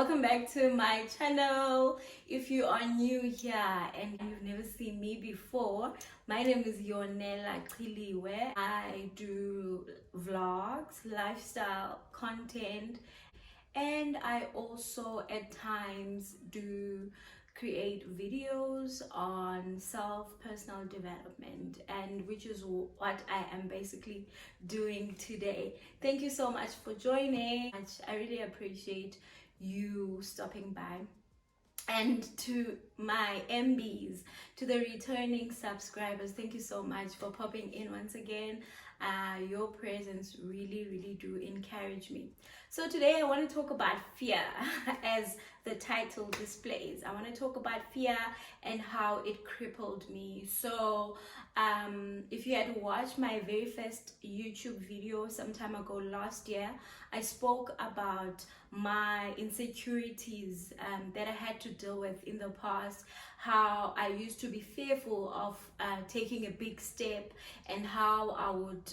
welcome back to my channel. If you are new here and you've never seen me before, my name is Yonela Kiliwe. I do vlogs, lifestyle content, and I also at times do create videos on personal development, and which is what I am basically doing today. Thank you so much for joining. I really appreciate you stopping by. And to my MBs, to the returning subscribers, thank you so much for popping in once again. Your presence really do encourage me. So today I want to talk about fear as the title displays. I want to talk about fear and how it crippled me. So if you had watched my very first YouTube video some time ago last year, I spoke about my insecurities that I had to deal with in the past, how I used to be fearful of taking a big step, and how I would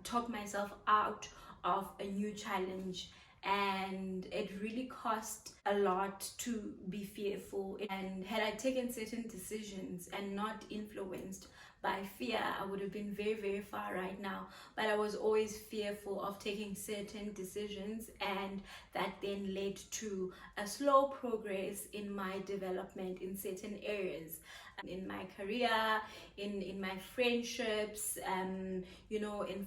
talk myself out of a new challenge. And it really cost a lot to be fearful, and had I taken certain decisions and not influenced by fear, I would have been very far right now. But I was always fearful of taking certain decisions, and that then led to a slow progress in my development in certain areas, in my career, in my friendships, in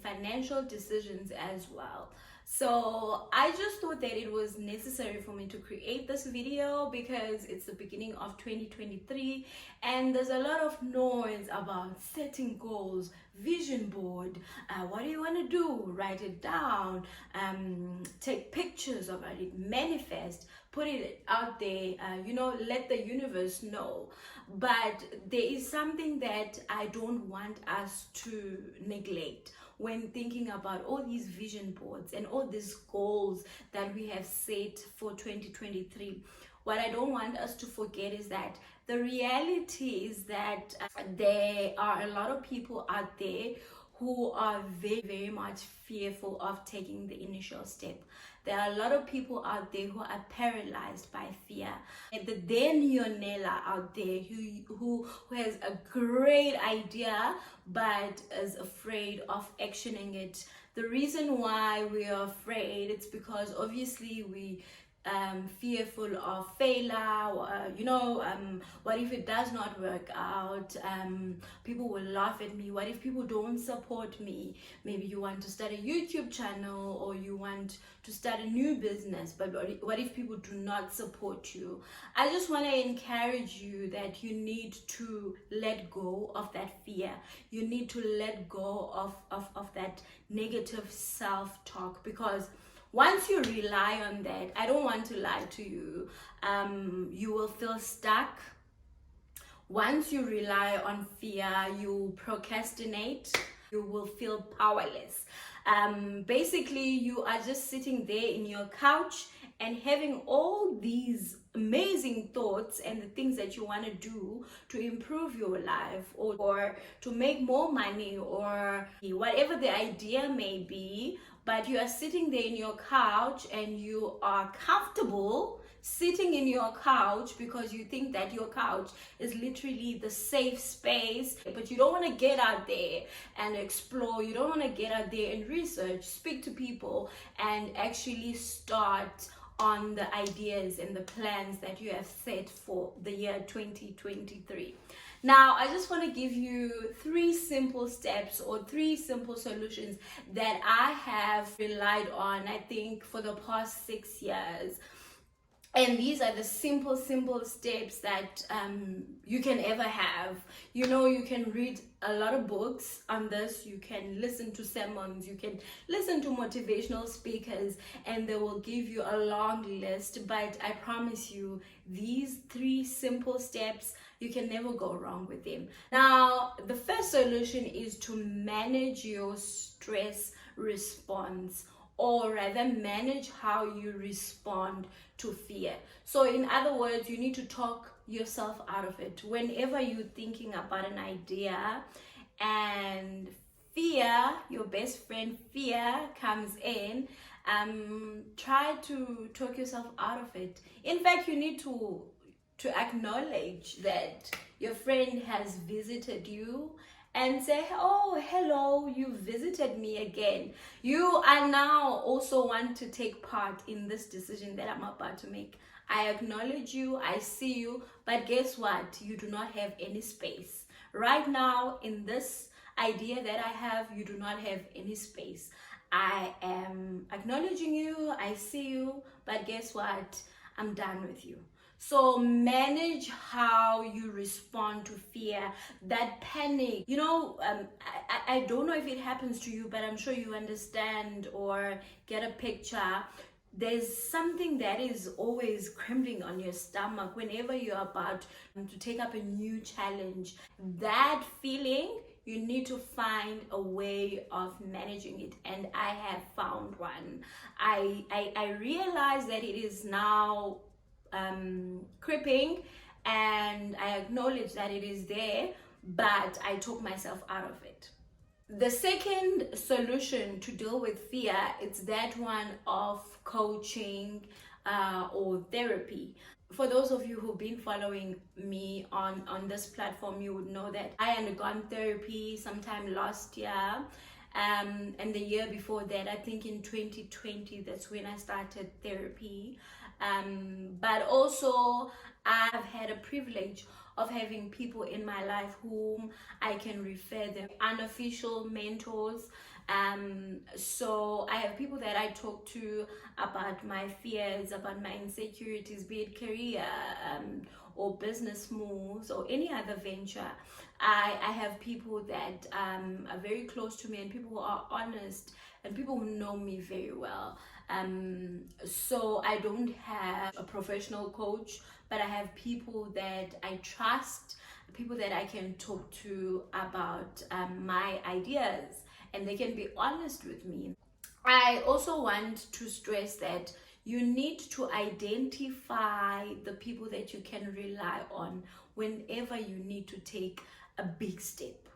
financial decisions as well. So I just thought that it was necessary for me to create this video because it's the beginning of 2023 and there's a lot of noise about setting goals, vision board, what do you want to do, write it down, take pictures of it, manifest, put it out there, let the universe know. But there is something that I don't want us to neglect when thinking about all these vision boards and all these goals that we have set for 2023. What I don't want us to forget is that the reality is that there are a lot of people out there who are very much fearful of taking the initial step. There are a lot of people out there who are paralyzed by fear. And the then Yonela out there who has a great idea but is afraid of actioning it. The reason why we are afraid, it's because obviously we fearful of failure, what if it does not work out, people will laugh at me, what if people don't support me. Maybe you want to start a YouTube channel or you want to start a new business, but what if people do not support you? I just want to encourage you that you need to let go of that fear. You need to let go of that negative self-talk, because once you rely on that, I don't want to lie to you, you will feel stuck. Once you rely on fear, you procrastinate, you will feel powerless. Basically, you are just sitting there in your couch and having all these amazing thoughts and the things that you want to do to improve your life, or to make more money, or whatever the idea may be. But you are sitting there in your couch and you are comfortable sitting in your couch because you think that your couch is literally the safe space, but you don't want to get out there and explore. You don't want to get out there and research, speak to people, and actually start on the ideas and the plans that you have set for the year 2023. Now, I just want to give you 3 simple steps or 3 simple solutions that I have relied on, I think, for the past 6 years. And these are the simple steps that you can ever have. You can read a lot of books on this. You can listen to sermons. You can listen to motivational speakers, and they will give you a long list. But I promise you, these 3 simple steps, you can never go wrong with them. Now, the first solution is to manage your stress response, or rather manage how you respond to fear. So in other words, you need to talk yourself out of it. Whenever you're thinking about an idea and fear, your best friend fear, comes in, try to talk yourself out of it. In fact, you need to acknowledge that your friend has visited you and say, oh, hello, you visited me again. You are now also want to take part in this decision that I'm about to make. I acknowledge you, I see you, but guess what? You do not have any space. Right now, in this idea that I have, you do not have any space. I am acknowledging you, I see you, but guess what? I'm done with you. So manage how you respond to fear, that panic. You know, I don't know if it happens to you, but I'm sure you understand or get a picture. There's something that is always crumbling on your stomach whenever you're about to take up a new challenge. That feeling, you need to find a way of managing it, and I have found one. I realize that it is now creeping, and I acknowledge that it is there, but I took myself out of it. The second solution to deal with fear, it's that one of coaching or therapy. For those of you who've been following me on this platform, you would know that I undergone therapy sometime last year, and the year before that, I think in 2020, that's when I started therapy. But also I've had a privilege of having people in my life whom I can refer them, unofficial mentors. So I have people that I talk to about my fears, about my insecurities, be it career or business moves or any other venture. I have people that are very close to me, and people who are honest, and people who know me very well. So I don't have a professional coach, but I have people that I trust, people that I can talk to about my ideas, and they can be honest with me. I also want to stress that you need to identify the people that you can rely on whenever you need to take a big step.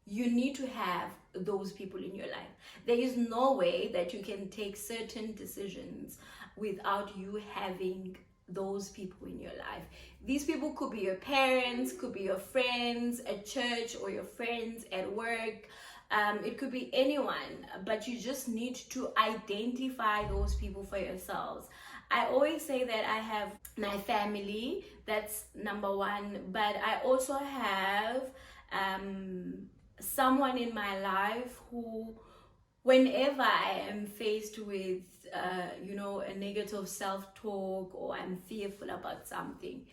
You need to have those people in your life. There is no way that you can take certain decisions without you having those people in your life. These people could be your parents, could be your friends at church, or your friends at work. It could be anyone, but you just need to identify those people for yourselves. I always say that I have my family, that's number one, but I also have someone in my life who, whenever I am faced with a negative self-talk, or I'm fearful about something,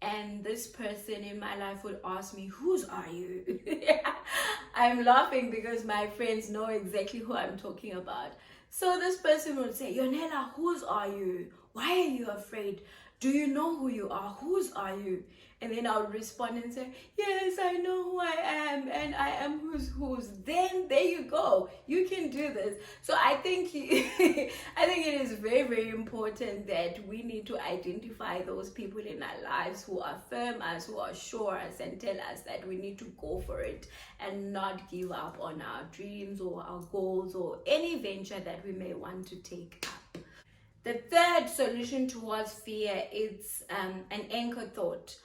and this person in my life would ask me, whose are you? I'm laughing because my friends know exactly who I'm talking about. So this person would say, Yonela, whose are you? Why are you afraid? Do you know who you are? Whose are you? And then I would respond and say, yes, I know who I am, and I am whose. Then there you go. You can do this. So I think I think it is very, very important that we need to identify those people in our lives who affirm us, who assure us, and tell us that we need to go for it and not give up on our dreams or our goals or any venture that we may want to take up. The third solution towards fear is an anchor thought.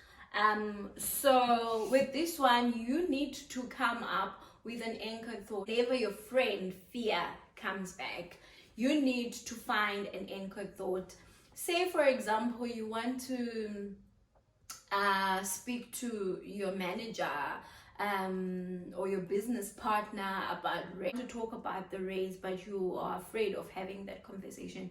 So with this one, you need to come up with an anchor thought. Whenever your friend fear comes back, you need to find an anchor thought. Say, for example, you want to speak to your manager or your business partner about raise, to talk about the raise, but you are afraid of having that conversation.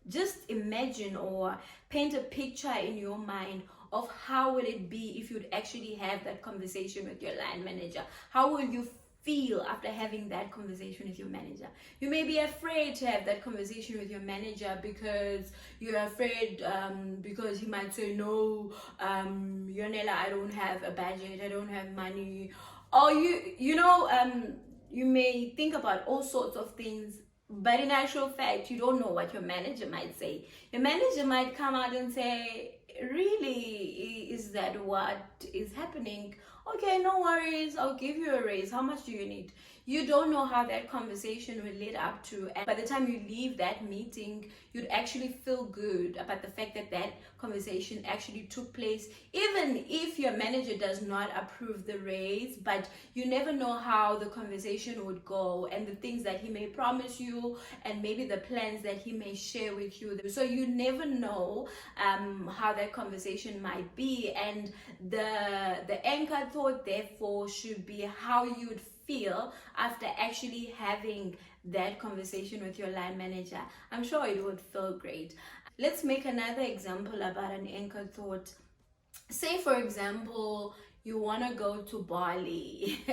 Just imagine or paint a picture in your mind of how would it be if you'd actually have that conversation with your line manager. How will you feel after having that conversation with your manager? You may be afraid to have that conversation with your manager because you're afraid because he might say, no, Yonela, I don't have a budget, I don't have money. Or you may think about all sorts of things, but in actual fact, you don't know what your manager might say. Your manager might come out and say, really, is that what is happening? Okay, no worries, I'll give you a raise. How much do you need? you don't know how that conversation will lead up to, and by the time you leave that meeting, you'd actually feel good about the fact that that conversation actually took place, even if your manager does not approve the raise. But you never know how the conversation would go, and the things that he may promise you, and maybe the plans that he may share with you. So you never know how that conversation might be. And the anchor thought therefore should be how you'd feel after actually having that conversation with your line manager. I'm sure it would feel great. Let's make another example about an anchor thought. Say, for example, you want to go to Bali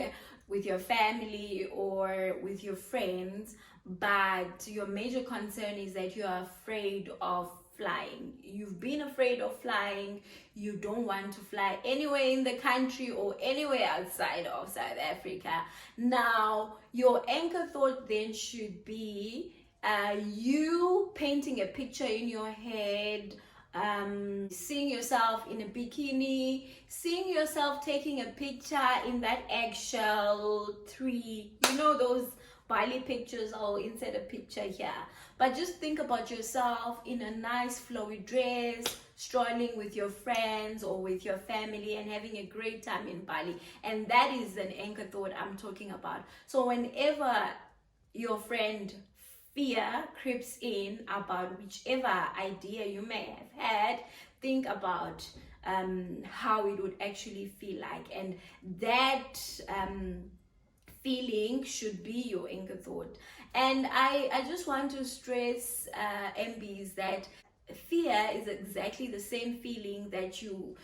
with your family or with your friends, but your major concern is that you are afraid of flying. You've been afraid of flying. You don't want to fly anywhere in the country or anywhere outside of South Africa. Now, your anchor thought then should be you painting a picture in your head, seeing yourself in a bikini, seeing yourself taking a picture in that eggshell tree, you know, those Bali pictures. I'll insert a picture here, but just think about yourself in a nice flowy dress, strolling with your friends or with your family and having a great time in Bali. And that is an anchor thought I'm talking about. So whenever your friend fear creeps in about whichever idea you may have had, think about how it would actually feel like, and that feeling should be your anchor thought. And I just want to stress, MBs, that fear is exactly the same feeling that you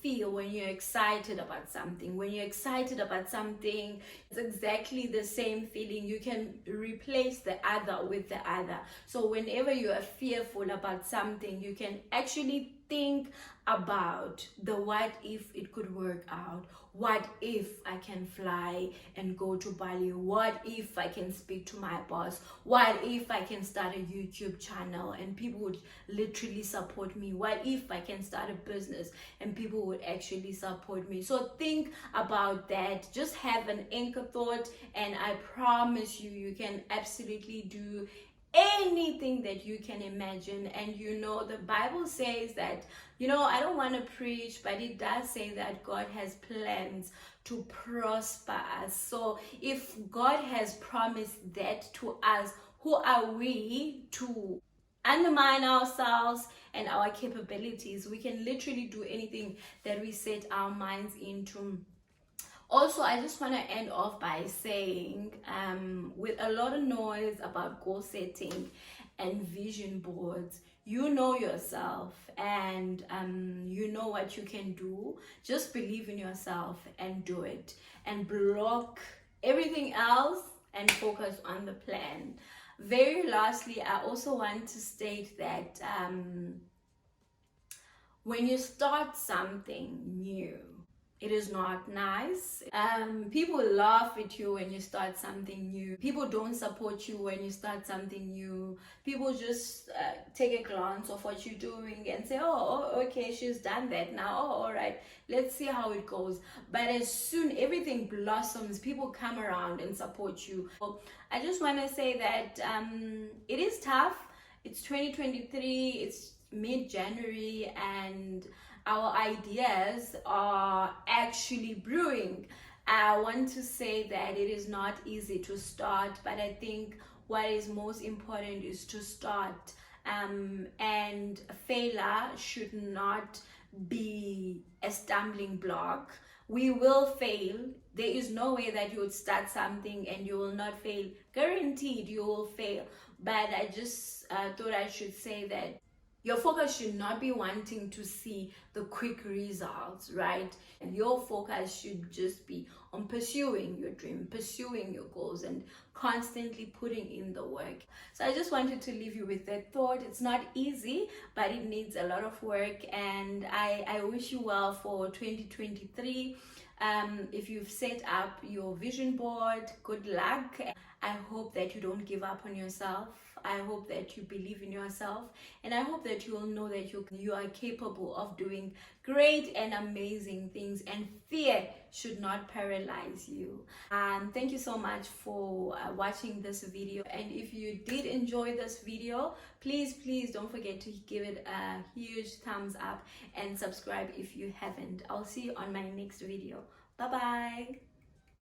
feel when you're excited about something. When you're excited about something, it's exactly the same feeling. You can replace the other with the other. So whenever you are fearful about something, you can actually think about the what if it could work out. What if I can fly and go to Bali? What if I can speak to my boss? What if I can start a YouTube channel and people would literally support me? What if I can start a business and people would actually support me? So think about that. Just have an anchor thought, and I promise you, you can absolutely do anything that you can imagine. And you know, the Bible says that, you know, I don't want to preach, but it does say that God has plans to prosper us. So if God has promised that to us, who are we to undermine ourselves and our capabilities? We can literally do anything that we set our minds into. Also, I just want to end off by saying, with a lot of noise about goal setting and vision boards, you know yourself, and you know what you can do. Just believe in yourself and do it, and block everything else and focus on the plan. Very lastly, I also want to state that when you start something new, it is not nice. People laugh at you when you start something new. People don't support you when you start something new. People just take a glance of what you're doing and say, oh, okay, she's done that now. Oh, all right, let's see how it goes. But as soon everything blossoms, people come around and support you. So I just want to say that it is tough. It's 2023. It's mid-January, and our ideas are actually brewing. I want to say that it is not easy to start, but I think what is most important is to start, and failure should not be a stumbling block. We will fail. There is no way that you would start something and you will not fail. Guaranteed you will fail. But I just thought I should say that your focus should not be wanting to see the quick results, right? And your focus should just be on pursuing your dream, pursuing your goals, and constantly putting in the work. So I just wanted to leave you with that thought. It's not easy, but it needs a lot of work, and I wish you well for 2023. If you've set up your vision board, good luck. I hope that you don't give up on yourself. I hope that you believe in yourself, and I hope that you will know that you are capable of doing great and amazing things, and fear should not paralyze you. Thank you so much for watching this video, and if you did enjoy this video, please don't forget to give it a huge thumbs up and subscribe if you haven't. I'll see you on my next video. Bye bye.